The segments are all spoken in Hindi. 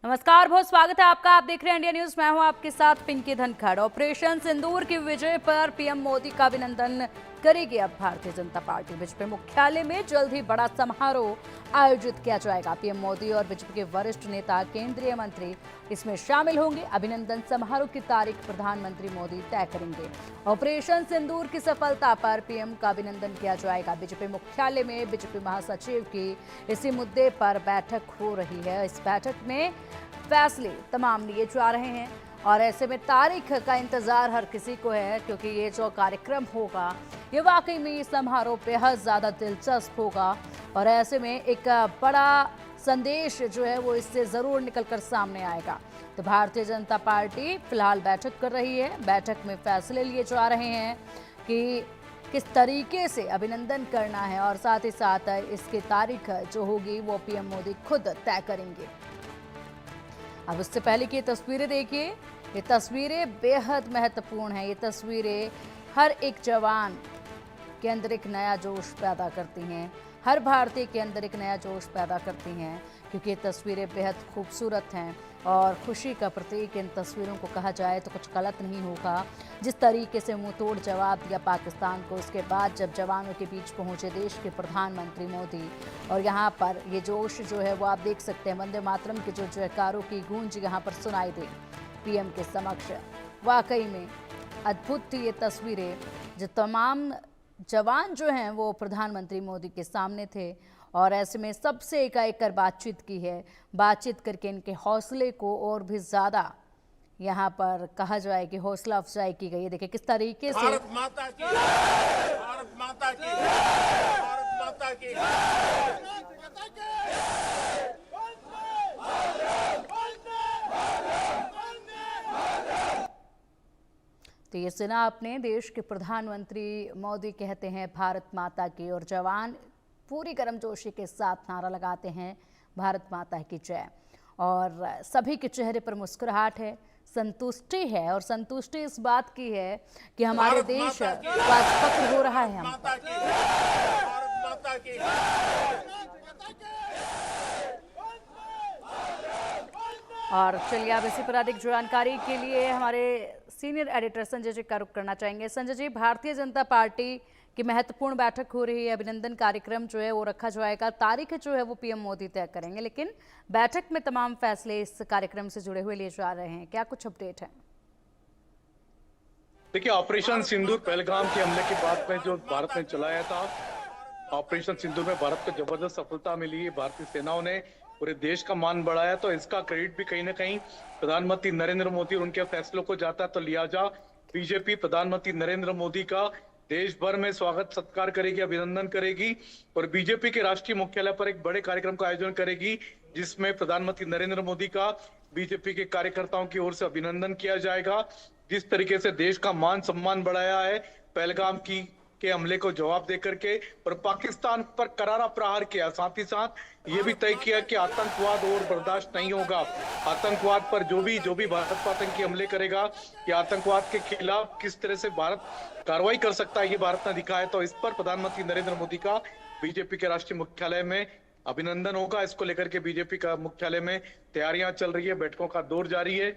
नमस्कार, बहुत स्वागत है आपका। आप देख रहे हैं इंडिया न्यूज। मैं हूं आपके साथ पिंकी धनखड़। ऑपरेशन सिंदूर की विजय पर पीएम मोदी का अभिनंदन करेगी अब भारतीय जनता पार्टी। बीजेपी मुख्यालय में जल्द ही बड़ा समारोह आयोजित किया जाएगा। पीएम मोदी और बीजेपी के वरिष्ठ नेता, केंद्रीय मंत्री इसमें शामिल होंगे। अभिनंदन समारोह की तारीख प्रधानमंत्री मोदी तय करेंगे। ऑपरेशन सिंदूर की सफलता पर पीएम का अभिनंदन किया जाएगा। बीजेपी मुख्यालय में बीजेपी महासचिव की इसी मुद्दे पर बैठक हो रही है। इस बैठक में फैसले तमाम लिए जा रहे हैं और ऐसे में तारीख का इंतजार हर किसी को है, क्योंकि ये जो कार्यक्रम होगा ये वाकई में ये समारोह बेहद ज़्यादा दिलचस्प होगा और ऐसे में एक बड़ा संदेश जो है वो इससे ज़रूर निकलकर सामने आएगा। तो भारतीय जनता पार्टी फिलहाल बैठक कर रही है। बैठक में फैसले लिए जा रहे हैं कि किस तरीके से अभिनंदन करना है और साथ ही साथ इसकी तारीख जो होगी वो पीएम मोदी खुद तय करेंगे। अब उससे पहले की तस्वीरें देखिए। ये तस्वीरें बेहद महत्वपूर्ण हैं। ये तस्वीरें हर एक जवान के अंदर एक नया जोश पैदा करती हैं, हर भारतीय के अंदर एक नया जोश पैदा करती हैं, क्योंकि ये तस्वीरें बेहद खूबसूरत हैं और खुशी का प्रतीक इन तस्वीरों को कहा जाए तो कुछ गलत नहीं होगा। जिस तरीके से मुंह तोड़ जवाब दिया पाकिस्तान को, उसके बाद जब जवानों के बीच पहुंचे देश के प्रधानमंत्री मोदी और यहाँ पर ये जोश जो है वो आप देख सकते हैं। वंदे मातरम के जो जयकारों की गूंज यहाँ पर सुनाई दी पीएम के समक्ष। वाकई में अद्भुत थी ये तस्वीरें। जो तमाम जवान जो हैं वो प्रधानमंत्री मोदी के सामने थे और ऐसे में सबसे एकाएक कर बातचीत की है। बातचीत करके इनके हौसले को और भी ज़्यादा यहाँ पर कहा जाए कि हौसला अफजाई की गई है। देखिए किस तरीके से भारत माता की, भारत माता की, भारत माता की, तो ये सुना आपने। देश के प्रधानमंत्री मोदी कहते हैं भारत माता की और जवान पूरी गर्मजोशी के साथ नारा लगाते हैं भारत माता की जय। और सभी के चेहरे पर मुस्कुराहट है, संतुष्टि है और संतुष्टि इस बात की है कि हमारे देश का फख्र हो रहा है। हम भारत माता की, और चलिए अब इसी पर अधिक जानकारी के लिए हमारे सीनियर एडिटर संजय जी का रुख करना चाहेंगे। संजय जी, भारतीय जनता पार्टी की महत्वपूर्ण बैठक हो रही है। अभिनंदन कार्यक्रम जो है वो रखा जाएगा। तारीख जो है वो पीएम मोदी तय करेंगे, लेकिन बैठक में तमाम फैसले इस कार्यक्रम से जुड़े हुए लिए जा रहे हैं। क्या कुछ अपडेट है? देखिए, ऑपरेशन सिंदूर पहलगाम के हमले के बाद में जो भारत ने चलाया था, ऑपरेशन सिंदूर में भारत को जबरदस्त सफलता मिली है। भारतीय सेनाओं ने पूरे देश का मान बढ़ाया, तो इसका क्रेडिट भी कहीं ना कहीं प्रधानमंत्री नरेंद्र मोदी और उनके फैसलों को जाता। तो लिहाजा बीजेपी प्रधानमंत्री नरेंद्र मोदी का देश भर में स्वागत सत्कार करेगी, अभिनंदन करेगी और बीजेपी के राष्ट्रीय मुख्यालय पर एक बड़े कार्यक्रम का आयोजन करेगी, जिसमें प्रधानमंत्री नरेंद्र मोदी का बीजेपी के कार्यकर्ताओं की ओर से अभिनंदन किया जाएगा। जिस तरीके से देश का मान सम्मान बढ़ाया है पहलगाम के हमले को जवाब देकर के और पाकिस्तान पर करारा प्रहार किया, साथ ही साथ ये भी तय किया कि आतंकवाद और बर्दाश्त नहीं होगा। आतंकवाद पर जो भी भारत पर आतंकी हमले करेगा या आतंकवाद के खिलाफ किस तरह से भारत कार्रवाई कर सकता है, ये भारत ने दिखाया। तो इस पर प्रधानमंत्री नरेंद्र मोदी का बीजेपी के राष्ट्रीय मुख्यालय में अभिनंदन होगा। इसको लेकर के बीजेपी का मुख्यालय में तैयारियां चल रही है, बैठकों का दौर जारी है।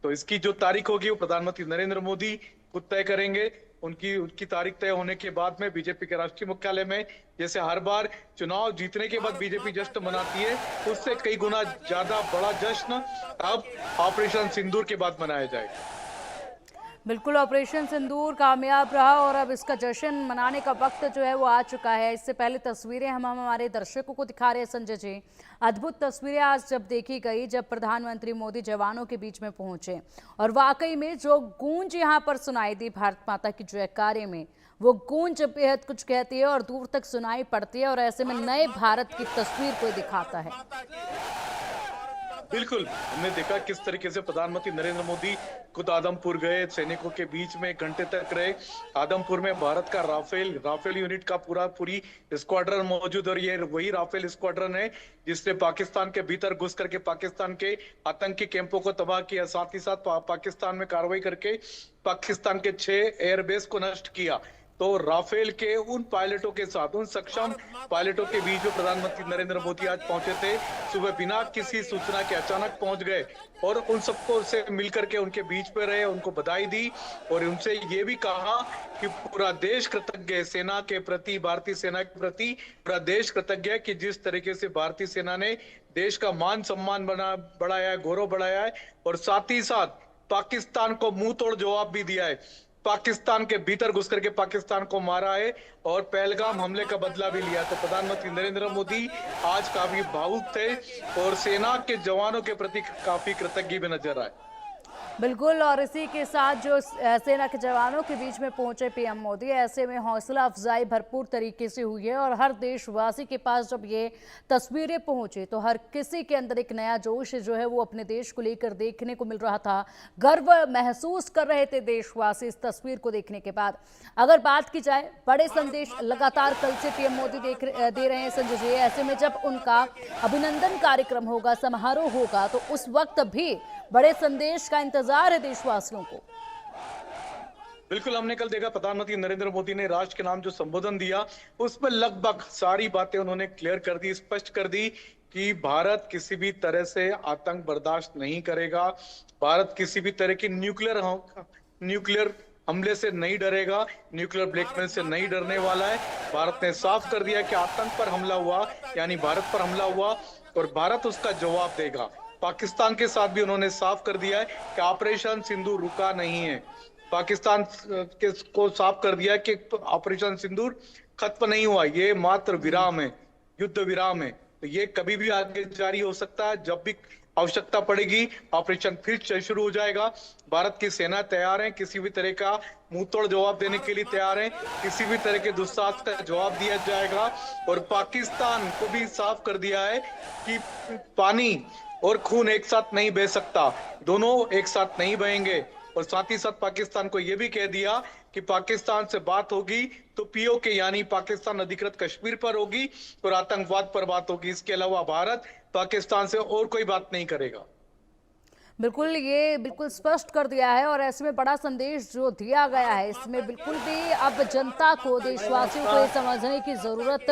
तो इसकी जो तारीख होगी वो प्रधानमंत्री नरेंद्र मोदी खुद तय करेंगे। उनकी तारीख तय होने के बाद में बीजेपी के राष्ट्रीय मुख्यालय में, जैसे हर बार चुनाव जीतने के बाद बीजेपी जश्न मनाती है, उससे कई गुना ज्यादा बड़ा जश्न अब ऑपरेशन सिंदूर के बाद मनाया जाएगा। बिल्कुल, ऑपरेशन सिंदूर कामयाब रहा और अब इसका जश्न मनाने का वक्त जो है वो आ चुका है। इससे पहले तस्वीरें हम हमारे दर्शकों को दिखा रहे हैं संजय जी। अद्भुत तस्वीरें आज जब देखी गई, जब प्रधानमंत्री मोदी जवानों के बीच में पहुंचे और वाकई में जो गूंज यहाँ पर सुनाई दी भारत माता की जयकारे में, वो गूंज बेहद कुछ कहती है और दूर तक सुनाई पड़ती है और ऐसे में नए भारत की तस्वीर को दिखाता है। बिल्कुल, हमने देखा किस तरीके से प्रधानमंत्री नरेंद्र मोदी खुद आदमपुर गए, सैनिकों के बीच में 1 घंटे तक रहे। आदमपुर में भारत का राफेल यूनिट का पूरी स्क्वाड्रन मौजूद और ये वही राफेल स्क्वाड्रन है जिसने पाकिस्तान के भीतर घुस करके पाकिस्तान के आतंकी कैंपों को तबाह किया, साथ ही साथ पाकिस्तान में कार्रवाई करके पाकिस्तान के 6 एयरबेस को नष्ट किया। तो राफेल के उन पायलटों के साथ, उन सक्षम पायलटों के बीच में प्रधानमंत्री नरेंद्र मोदी आज पहुंचे थे। सुबह बिना किसी सूचना के अचानक पहुंच गए और उन सबको से मिलकर के उनके बीच पे रहे, उनको बधाई दी और उनसे ये भी कहा कि पूरा देश कृतज्ञ है सेना के प्रति, भारतीय सेना के प्रति पूरा देश कृतज्ञ है कि जिस तरीके से भारतीय सेना ने देश का मान सम्मान बढ़ाया है, गौरव बढ़ाया है और साथ ही साथ पाकिस्तान को मुंह तोड़ जवाब भी दिया है। पाकिस्तान के भीतर घुस करके पाकिस्तान को मारा है और पहलगाम हमले का बदला भी लिया। तो प्रधानमंत्री नरेंद्र मोदी आज काफी भावुक थे और सेना के जवानों के प्रति काफी कृतज्ञ भी नजर आए। बिल्कुल, और इसी के साथ जो सेना के जवानों के बीच में पहुंचे पीएम मोदी, ऐसे में हौसला अफजाई भरपूर तरीके से हुई है और हर देशवासी के पास जब ये तस्वीरें पहुंची तो हर किसी के अंदर एक नया जोश जो है वो अपने देश को लेकर देखने को मिल रहा था। गर्व महसूस कर रहे थे देशवासी इस तस्वीर को देखने के बाद। अगर बात की जाए, बड़े संदेश लगातार कल से पीएम मोदी दे रहे हैं संजय जी। ऐसे में जब उनका अभिनंदन कार्यक्रम होगा, समारोह होगा, तो उस वक्त भी बड़े संदेश का इंतजार है देशवासियों को। बिल्कुल, हमने कल देखा प्रधानमंत्री नरेंद्र मोदी ने राष्ट्र के नाम जो संबोधन दिया उसमें लगभग सारी बातें उन्होंने क्लियर कर दी, स्पष्ट कर दी कि भारत किसी भी तरह से आतंक बर्दाश्त नहीं करेगा, भारत किसी भी तरह की न्यूक्लियर हमले से नहीं डरेगा, न्यूक्लियर ब्लैकमेल से नहीं डरने वाला है। भारत ने साफ कर दिया कि आतंक पर हमला हुआ यानी भारत पर हमला हुआ और भारत उसका जवाब देगा। पाकिस्तान के साथ भी उन्होंने साफ कर दिया है कि ऑपरेशन सिंदूर रुका नहीं है। पाकिस्तान को साफ कर दिया कि ऑपरेशन सिंदूर खत्म नहीं हुआ, ये मात्र विराम है, युद्ध विराम है। तो ये कभी भी आगे जारी हो सकता है, जब भी आवश्यकता पड़ेगी ऑपरेशन फिर शुरू हो जाएगा। भारत की सेना तैयार है, किसी भी तरह का मुंहतोड़ जवाब देने के लिए तैयार है, किसी भी तरह के दुस्साहस का जवाब दिया जाएगा। और पाकिस्तान को भी साफ कर दिया है कि पानी और खून एक साथ नहीं बह सकता, दोनों एक साथ नहीं बहेंगे। और साथ ही साथ पाकिस्तान को यह भी कह दिया कि पाकिस्तान से बात होगी तो पीओके यानी पाकिस्तान अधिकृत कश्मीर पर होगी और आतंकवाद पर बात होगी। इसके अलावा भारत पाकिस्तान से और कोई बात नहीं करेगा। बिल्कुल, ये बिल्कुल स्पष्ट कर दिया है और ऐसे में बड़ा संदेश जो दिया गया है, इसमें बिल्कुल भी अब जनता को, देशवासियों को ये समझने की जरूरत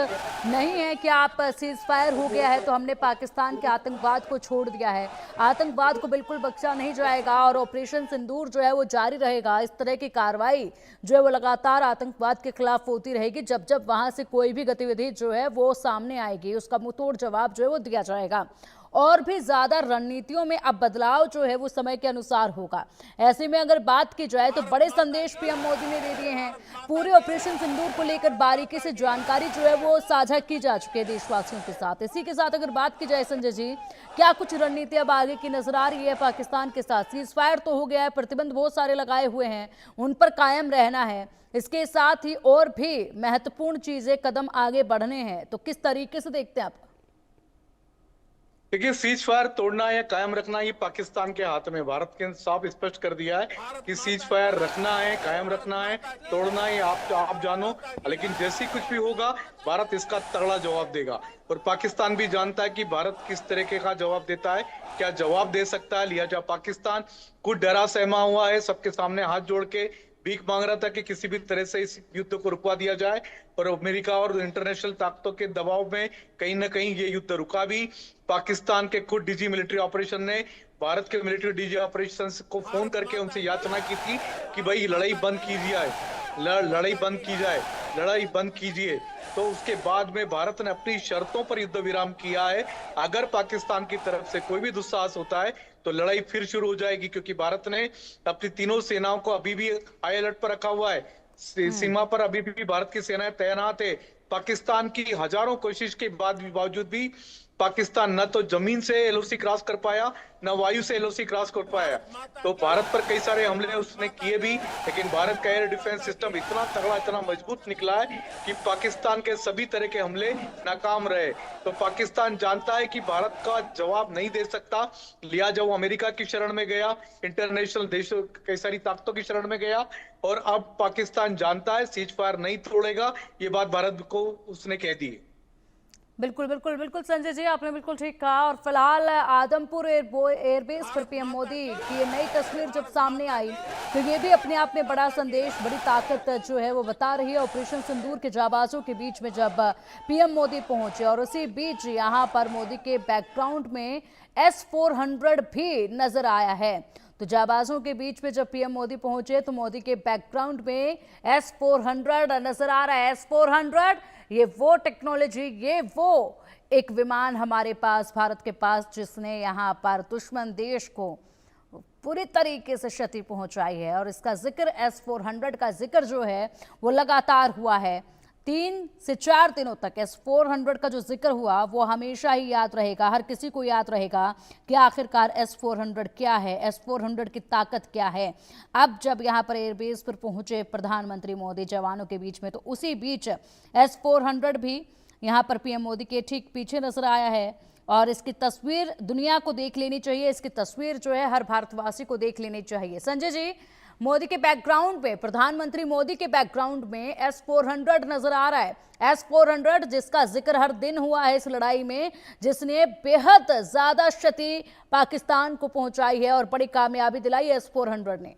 नहीं है कि आप सीज फायर हो गया है तो हमने पाकिस्तान के आतंकवाद को छोड़ दिया है। आतंकवाद को बिल्कुल बख्शा नहीं जाएगा और ऑपरेशन सिंदूर जो है वो जारी रहेगा। इस तरह की कार्रवाई जो है वो लगातार आतंकवाद के खिलाफ होती रहेगी। जब जब वहां से कोई भी गतिविधि जो है वो सामने आएगी उसका मुंहतोड़ जवाब जो है वो दिया जाएगा। और भी ज्यादा रणनीतियों में अब बदलाव जो है वो समय के अनुसार होगा। ऐसे में अगर बात की जाए तो बड़े संदेश पीएम मोदी ने दे दिए हैं। पूरे ऑपरेशन सिंदूर को लेकर बारीकी से जानकारी जो है वो साझा की जा चुकी है देशवासियों के साथ। इसी के साथ अगर बात की जाए संजय जी, क्या कुछ रणनीति अब आगे की नजर आ रही है पाकिस्तान के साथ? सीज फायर तो हो गया है, प्रतिबंध बहुत सारे लगाए हुए हैं, उन पर कायम रहना है। इसके साथ ही और भी महत्वपूर्ण चीजें, कदम आगे बढ़ने हैं, तो किस तरीके से देखते हैं आप? देखिए, सीज फायर तोड़ना या कायम रखना ये पाकिस्तान के हाथ में। भारत के साफ स्पष्ट कर दिया है कि सीज फायर रखना है, कायम रखना है, तोड़ना है आप जानो, लेकिन जैसे कुछ भी होगा भारत इसका तगड़ा जवाब देगा। और पाकिस्तान भी जानता है कि भारत किस तरीके का जवाब देता है, क्या जवाब दे सकता है। लिहाजा पाकिस्तान खुद डरा सहमा हुआ है, सबके सामने हाथ जोड़ के भीख मांग रहा था कि किसी भी तरह से इस युद्ध को रुकवा दिया जाए। और अमेरिका और इंटरनेशनल ताकतों के दबाव में कहीं ना कहीं ये युद्ध रुका भी। पाकिस्तान के खुद डीजी मिलिट्री ऑपरेशन ने भारत के मिलिट्री डीजी ऑपरेशन को फोन करके उनसे याचना की थी कि भाई लड़ाई बंद कीजिए, लड़ाई बंद की जाए, लड़ाई बंद कीजिए। तो उसके बाद में भारत ने अपनी शर्तों पर युद्ध विराम किया है। अगर पाकिस्तान की तरफ से कोई भी दुस्साहस होता है तो लड़ाई फिर शुरू हो जाएगी, क्योंकि भारत ने अपनी तीनों सेनाओं को अभी भी हाई अलर्ट पर रखा हुआ है। सीमा पर अभी भी भारत की सेनाएं तैनात है। पाकिस्तान की हजारों कोशिश के बावजूद भी पाकिस्तान न तो जमीन से एलओसी क्रॉस कर पाया, न वायु से एलओसी क्रॉस कर पाया। तो भारत पर कई सारे हमले उसने किए भी, लेकिन भारत का एयर डिफेंस सिस्टम इतना तगड़ा, इतना मजबूत निकला है कि पाकिस्तान के सभी तरह के हमले नाकाम रहे। तो पाकिस्तान जानता है कि भारत का जवाब नहीं दे सकता, लिहाजा वो अमेरिका की शरण में गया, इंटरनेशनल देशों कई सारी ताकतों की शरण में गया। और अब पाकिस्तान जानता है सीज फायर नहीं तोड़ेगा, ये बात भारत को उसने कह दी है। बिल्कुल बिल्कुल बिल्कुल संजय जी, आपने बिल्कुल ठीक कहा। और फिलहाल आदमपुर एयरबेस पर पीएम मोदी की ये नई तस्वीर जब सामने आई तो ये भी अपने आप में बड़ा संदेश, बड़ी ताकत जो है वो बता रही है। ऑपरेशन सिंदूर के जाबाजों के बीच में जब पीएम मोदी पहुंचे और उसी बीच यहाँ पर मोदी के बैकग्राउंड में S-400 भी नजर आया है। तो जाबाजों के बीच में जब पीएम मोदी पहुंचे तो मोदी के बैकग्राउंड में S-400 नजर आ रहा है। S-400 ये वो टेक्नोलॉजी, ये वो एक विमान हमारे पास, भारत के पास, जिसने यहाँ पर दुश्मन देश को पूरी तरीके से क्षति पहुंचाई है। और इसका जिक्र S-400 का जिक्र जो है वो लगातार हुआ है। 3 से 4 दिनों तक S-400 का जो जिक्र हुआ वो हमेशा ही याद रहेगा, हर किसी को याद रहेगा कि आखिरकार S-400 क्या है, S-400 की ताकत क्या है। अब जब यहाँ पर एयरबेस पर पहुंचे प्रधानमंत्री मोदी जवानों के बीच में, तो उसी बीच S-400 भी यहाँ पर पीएम मोदी के ठीक पीछे नजर आया है। और इसकी तस्वीर दुनिया को देख लेनी चाहिए, इसकी तस्वीर जो है हर भारतवासी को देख लेनी चाहिए। संजय जी, मोदी के बैकग्राउंड में, प्रधानमंत्री मोदी के बैकग्राउंड में S-400 नजर आ रहा है। S-400 जिसका जिक्र हर दिन हुआ है इस लड़ाई में, जिसने बेहद ज्यादा क्षति पाकिस्तान को पहुंचाई है और बड़ी कामयाबी दिलाई S-400 ने।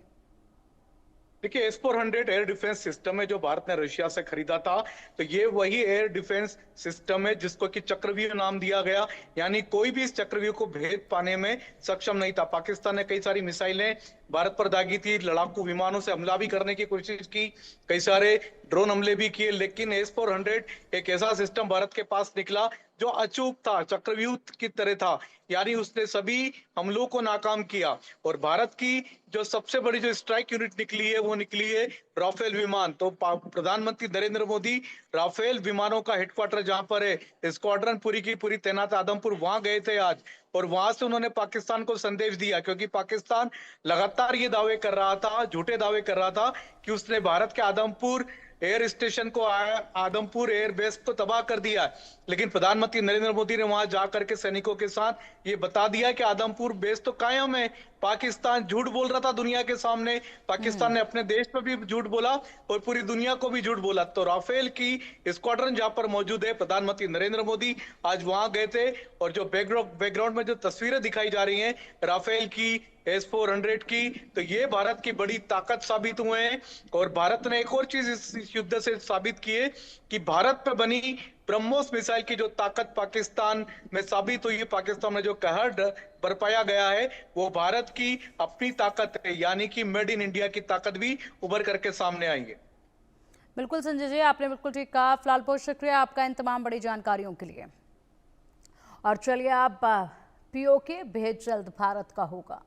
देखिए, S-400 एयर डिफेंस सिस्टम है जो भारत ने रशिया से खरीदा था। तो ये वही एयर डिफेंस सिस्टम है जिसको कि चक्रव्यूह नाम दिया गया, यानी कोई भी इस चक्रव्यूह को भेद पाने में सक्षम नहीं था। पाकिस्तान ने कई सारी मिसाइलें भारत पर दागी थी, लड़ाकू विमानों से हमला भी करने की कोशिश की, कई सारे ड्रोन हमले भी किए, लेकिन S-400 एक ऐसा सिस्टम भारत के पास निकला जो अचूक था, चक्रव्यूह की तरह था, यानी उसने सभी हमलों को नाकाम किया। और भारत की जो सबसे बड़ी जो स्ट्राइक यूनिट निकली है वो निकली है राफेल विमान। तो प्रधानमंत्री नरेंद्र मोदी राफेल विमानों का हेडक्वार्टर जहां पर है, स्क्वाड्रन पूरी की पूरी तैनात आदमपुर, वहां गए थे आज। और वहां से उन्होंने पाकिस्तान को संदेश दिया, क्योंकि पाकिस्तान लगातार ये दावे कर रहा था, झूठे दावे कर रहा था कि उसने भारत के आदमपुर एयर स्टेशन को, आदमपुर एयर बेस को तबाह कर दिया। लेकिन प्रधानमंत्री नरेंद्र मोदी ने वहां जाकर के सैनिकों के साथ ये बता दिया कि आदमपुर बेस तो कायम है। पाकिस्तान झूठ बोल रहा था दुनिया के सामने, पाकिस्तान ने अपने देश पर भी झूठ बोला और पूरी दुनिया को भी झूठ बोला। तो राफेल की स्क्वाड्रन जहां पर मौजूद है, प्रधानमंत्री नरेंद्र मोदी आज वहां गए थे। और जो बैकग्राउंड में जो तस्वीरें दिखाई जा रही हैं राफेल की, S-400 की, तो ये भारत की बड़ी ताकत साबित हुए हैं। और भारत ने एक और चीज इस युद्ध से साबित की है कि भारत पे बनी ब्रह्मोस मिसाइल की जो ताकत पाकिस्तान में साबित हुई है, पाकिस्तान में जो कहर बरपाया गया है, वो भारत की अपनी ताकत है, यानी कि मेड इन इंडिया की ताकत भी उभर करके सामने आई है। बिल्कुल संजय जी, आपने बिल्कुल ठीक कहा। फिलहाल बहुत शुक्रिया आपका इन तमाम बड़ी जानकारियों के लिए। और चलिए, अब POK बेहद जल्द भारत का होगा।